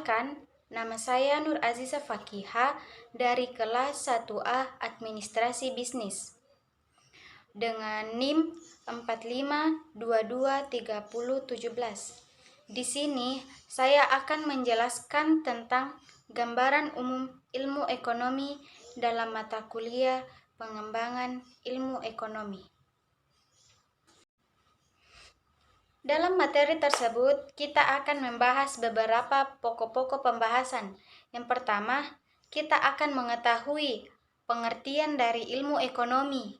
Perkenalkan, nama saya Nur Aziza Fakiha dari kelas 1A Administrasi Bisnis dengan NIM 45223017. Di sini saya akan menjelaskan tentang gambaran umum ilmu ekonomi dalam mata kuliah pengembangan ilmu ekonomi. Dalam materi tersebut, kita akan membahas beberapa pokok-pokok pembahasan. Yang pertama, kita akan mengetahui pengertian dari ilmu ekonomi.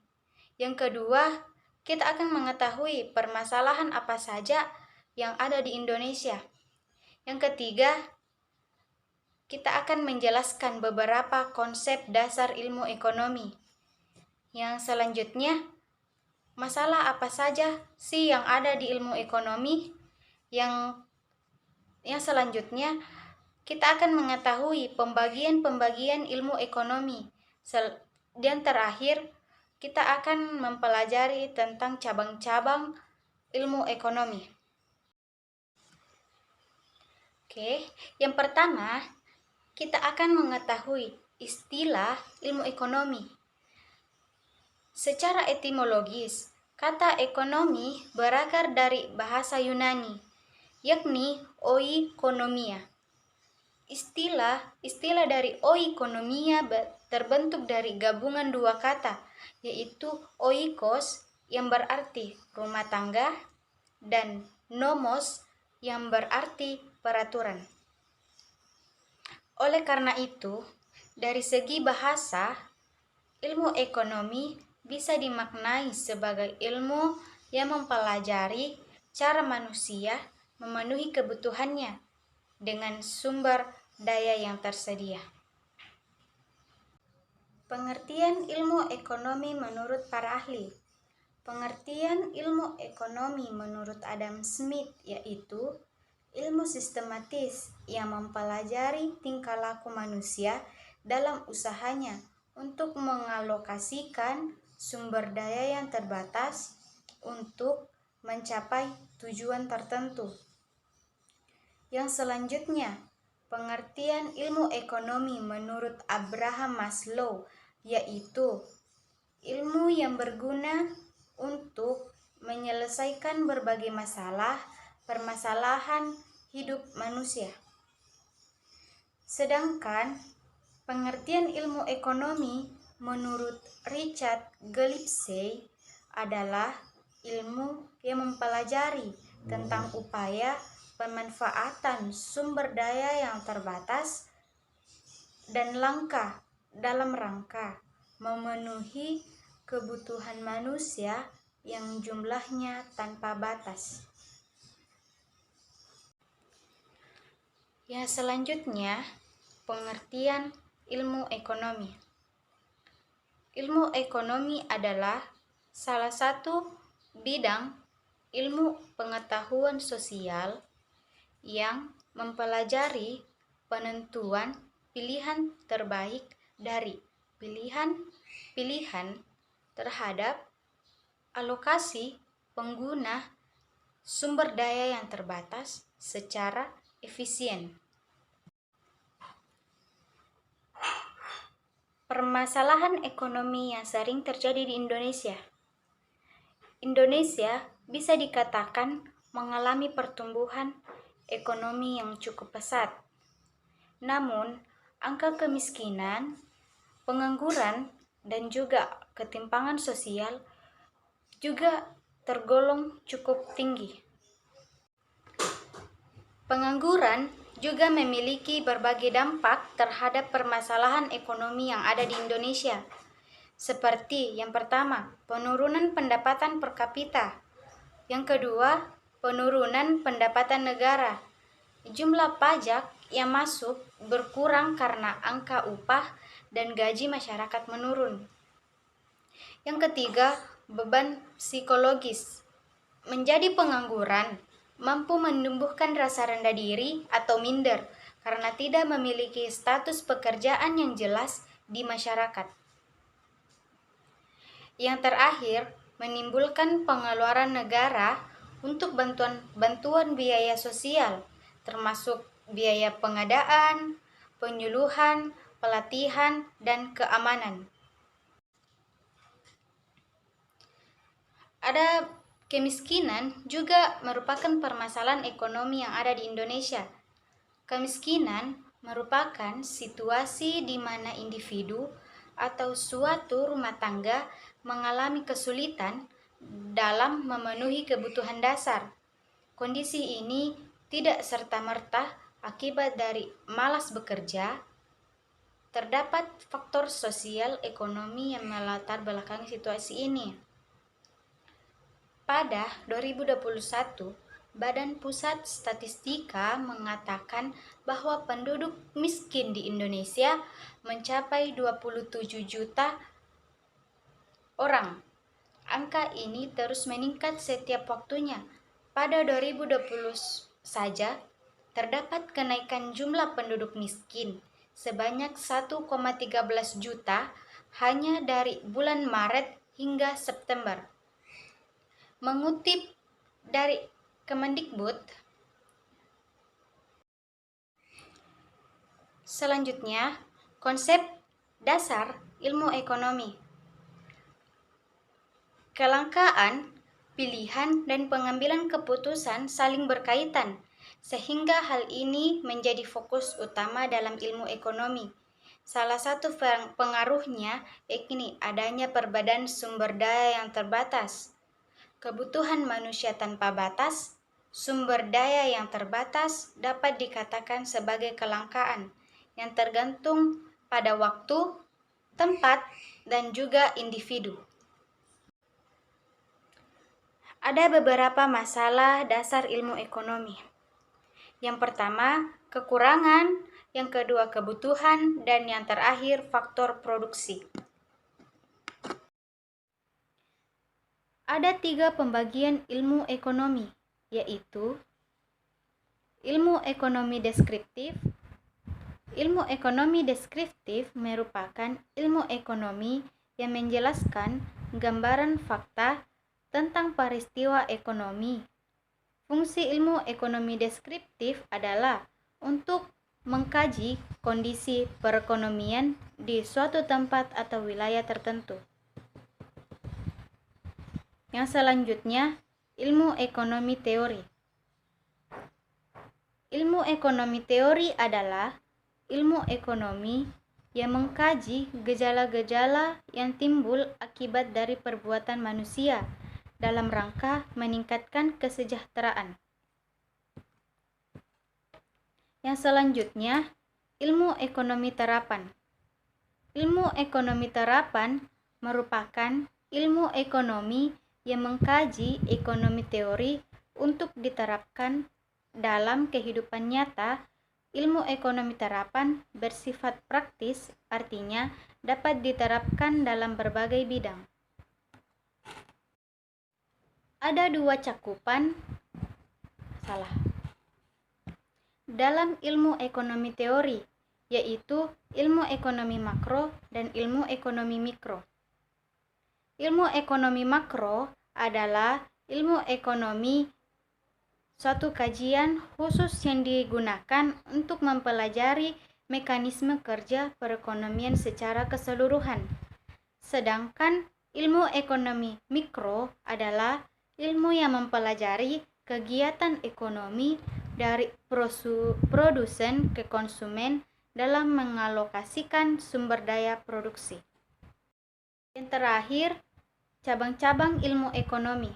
Yang kedua, kita akan mengetahui permasalahan apa saja yang ada di Indonesia. Yang ketiga, kita akan menjelaskan beberapa konsep dasar ilmu ekonomi. Yang selanjutnya, masalah apa saja sih yang ada di ilmu ekonomi? Yang selanjutnya, kita akan mengetahui pembagian-pembagian ilmu ekonomi. Dan terakhir, kita akan mempelajari tentang cabang-cabang ilmu ekonomi. Oke, yang pertama, kita akan mengetahui istilah ilmu ekonomi. Secara etimologis, kata ekonomi berakar dari bahasa Yunani, yakni oikonomia. Istilah dari oikonomia terbentuk dari gabungan dua kata, yaitu oikos yang berarti rumah tangga dan nomos yang berarti peraturan. Oleh karena itu, dari segi bahasa, ilmu ekonomi bisa dimaknai sebagai ilmu yang mempelajari cara manusia memenuhi kebutuhannya dengan sumber daya yang tersedia. Pengertian ilmu ekonomi menurut para ahli. Pengertian ilmu ekonomi menurut Adam Smith yaitu ilmu sistematis yang mempelajari tingkah laku manusia dalam usahanya untuk mengalokasikan sumber daya yang terbatas untuk mencapai tujuan tertentu. Yang selanjutnya, pengertian ilmu ekonomi menurut Abraham Maslow yaitu ilmu yang berguna untuk menyelesaikan berbagai permasalahan hidup manusia. Sedangkan pengertian ilmu ekonomi menurut Richard Gillespie adalah ilmu yang mempelajari tentang upaya pemanfaatan sumber daya yang terbatas dan langkah dalam rangka memenuhi kebutuhan manusia yang jumlahnya tanpa batas. Yang selanjutnya, pengertian ilmu ekonomi. Ilmu ekonomi adalah salah satu bidang ilmu pengetahuan sosial yang mempelajari penentuan pilihan terbaik dari pilihan-pilihan terhadap alokasi pengguna sumber daya yang terbatas secara efisien. Permasalahan ekonomi yang sering terjadi di Indonesia. Indonesia bisa dikatakan mengalami pertumbuhan ekonomi yang cukup pesat. Namun, angka kemiskinan, pengangguran, dan juga ketimpangan sosial juga tergolong cukup tinggi. Pengangguran juga memiliki berbagai dampak terhadap permasalahan ekonomi yang ada di Indonesia. Seperti yang pertama, penurunan pendapatan per kapita. Yang kedua, penurunan pendapatan negara. Jumlah pajak yang masuk berkurang karena angka upah dan gaji masyarakat menurun. Yang ketiga, beban psikologis. Menjadi pengangguran mampu menumbuhkan rasa rendah diri atau minder karena tidak memiliki status pekerjaan yang jelas di masyarakat. Yang terakhir, menimbulkan pengeluaran negara untuk bantuan biaya sosial, termasuk biaya pengadaan, penyuluhan, pelatihan, dan keamanan. Ada kemiskinan juga merupakan permasalahan ekonomi yang ada di Indonesia. Kemiskinan merupakan situasi di mana individu atau suatu rumah tangga mengalami kesulitan dalam memenuhi kebutuhan dasar. Kondisi ini tidak serta-merta akibat dari malas bekerja. Terdapat faktor sosial ekonomi yang melatar belakangi situasi ini. Pada 2021, Badan Pusat Statistika mengatakan bahwa penduduk miskin di Indonesia mencapai 27 juta orang. Angka ini terus meningkat setiap waktunya. Pada 2020 saja, terdapat kenaikan jumlah penduduk miskin sebanyak 1,13 juta hanya dari bulan Maret hingga September. Mengutip dari Kemendikbud, selanjutnya konsep dasar ilmu ekonomi. Kelangkaan, pilihan, dan pengambilan keputusan saling berkaitan, sehingga hal ini menjadi fokus utama dalam ilmu ekonomi. Salah satu pengaruhnya yakni adanya perbedaan sumber daya yang terbatas. Kebutuhan manusia tanpa batas, sumber daya yang terbatas dapat dikatakan sebagai kelangkaan yang tergantung pada waktu, tempat, dan juga individu. Ada beberapa masalah dasar ilmu ekonomi. Yang pertama, kekurangan, yang kedua kebutuhan, dan yang terakhir faktor produksi. Ada 3 pembagian ilmu ekonomi, yaitu ilmu ekonomi deskriptif. Ilmu ekonomi deskriptif merupakan ilmu ekonomi yang menjelaskan gambaran fakta tentang peristiwa ekonomi. Fungsi ilmu ekonomi deskriptif adalah untuk mengkaji kondisi perekonomian di suatu tempat atau wilayah tertentu. Yang selanjutnya, ilmu ekonomi teori. Ilmu ekonomi teori adalah ilmu ekonomi yang mengkaji gejala-gejala yang timbul akibat dari perbuatan manusia dalam rangka meningkatkan kesejahteraan. Yang selanjutnya, ilmu ekonomi terapan. Ilmu ekonomi terapan merupakan ilmu ekonomi yang mengkaji ekonomi teori untuk diterapkan dalam kehidupan nyata. Ilmu ekonomi terapan bersifat praktis, artinya dapat diterapkan dalam berbagai bidang. Ada 2 cakupan dalam ilmu ekonomi teori, yaitu ilmu ekonomi makro dan ilmu ekonomi mikro. Ilmu ekonomi makro adalah ilmu ekonomi suatu kajian khusus yang digunakan untuk mempelajari mekanisme kerja perekonomian secara keseluruhan. Sedangkan ilmu ekonomi mikro adalah ilmu yang mempelajari kegiatan ekonomi dari produsen ke konsumen dalam mengalokasikan sumber daya produksi. Yang terakhir, cabang-cabang ilmu ekonomi.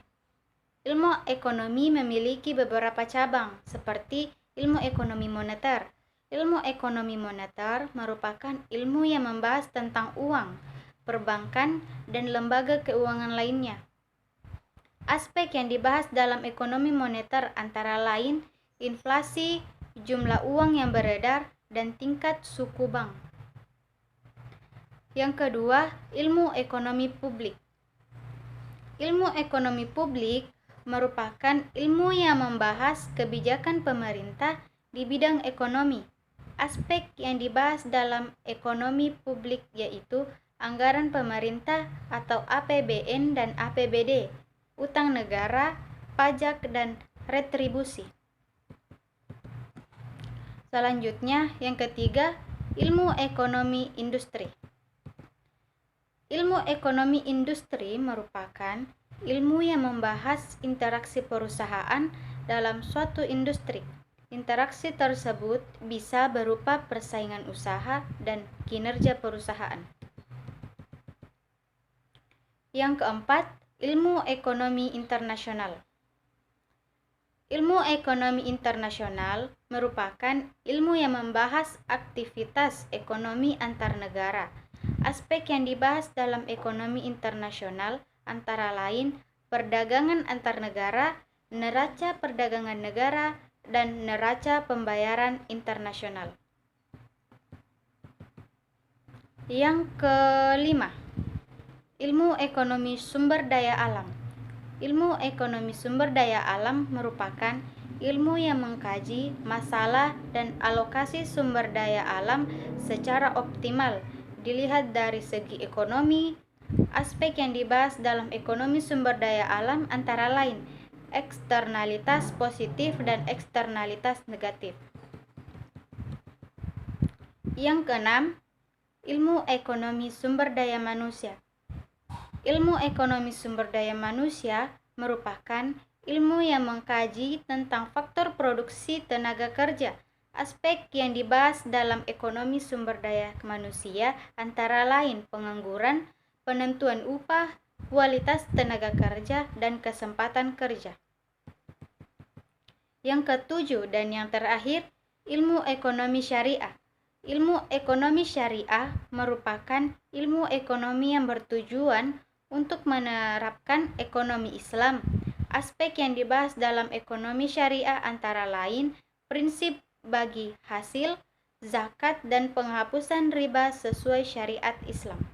Ilmu ekonomi memiliki beberapa cabang, seperti ilmu ekonomi moneter. Ilmu ekonomi moneter merupakan ilmu yang membahas tentang uang, perbankan, dan lembaga keuangan lainnya. Aspek yang dibahas dalam ekonomi moneter antara lain inflasi, jumlah uang yang beredar, dan tingkat suku bank. Yang kedua, ilmu ekonomi publik. Ilmu ekonomi publik merupakan ilmu yang membahas kebijakan pemerintah di bidang ekonomi. Aspek yang dibahas dalam ekonomi publik yaitu anggaran pemerintah atau APBN dan APBD, utang negara, pajak, dan retribusi. Selanjutnya, yang ketiga, ilmu ekonomi industri. Ilmu ekonomi industri merupakan ilmu yang membahas interaksi perusahaan dalam suatu industri. Interaksi tersebut bisa berupa persaingan usaha dan kinerja perusahaan. Yang keempat, ilmu ekonomi internasional. Ilmu ekonomi internasional merupakan ilmu yang membahas aktivitas ekonomi antar negara. Aspek yang dibahas dalam ekonomi internasional antara lain perdagangan antar negara, neraca perdagangan negara, dan neraca pembayaran internasional. Yang kelima, ilmu ekonomi sumber daya alam. Ilmu ekonomi sumber daya alam merupakan ilmu yang mengkaji masalah dan alokasi sumber daya alam secara optimal dilihat dari segi ekonomi. Aspek yang dibahas dalam ekonomi sumber daya alam antara lain eksternalitas positif dan eksternalitas negatif. Yang keenam, ilmu ekonomi sumber daya manusia. Ilmu ekonomi sumber daya manusia merupakan ilmu yang mengkaji tentang faktor produksi tenaga kerja. Aspek yang dibahas dalam ekonomi sumber daya manusia antara lain pengangguran, penentuan upah, kualitas tenaga kerja, dan kesempatan kerja. Yang ketujuh dan yang terakhir, ilmu ekonomi syariah. Ilmu ekonomi syariah merupakan ilmu ekonomi yang bertujuan untuk menerapkan ekonomi Islam. Aspek yang dibahas dalam ekonomi syariah antara lain prinsip bagi hasil, zakat, dan penghapusan riba sesuai syariat Islam.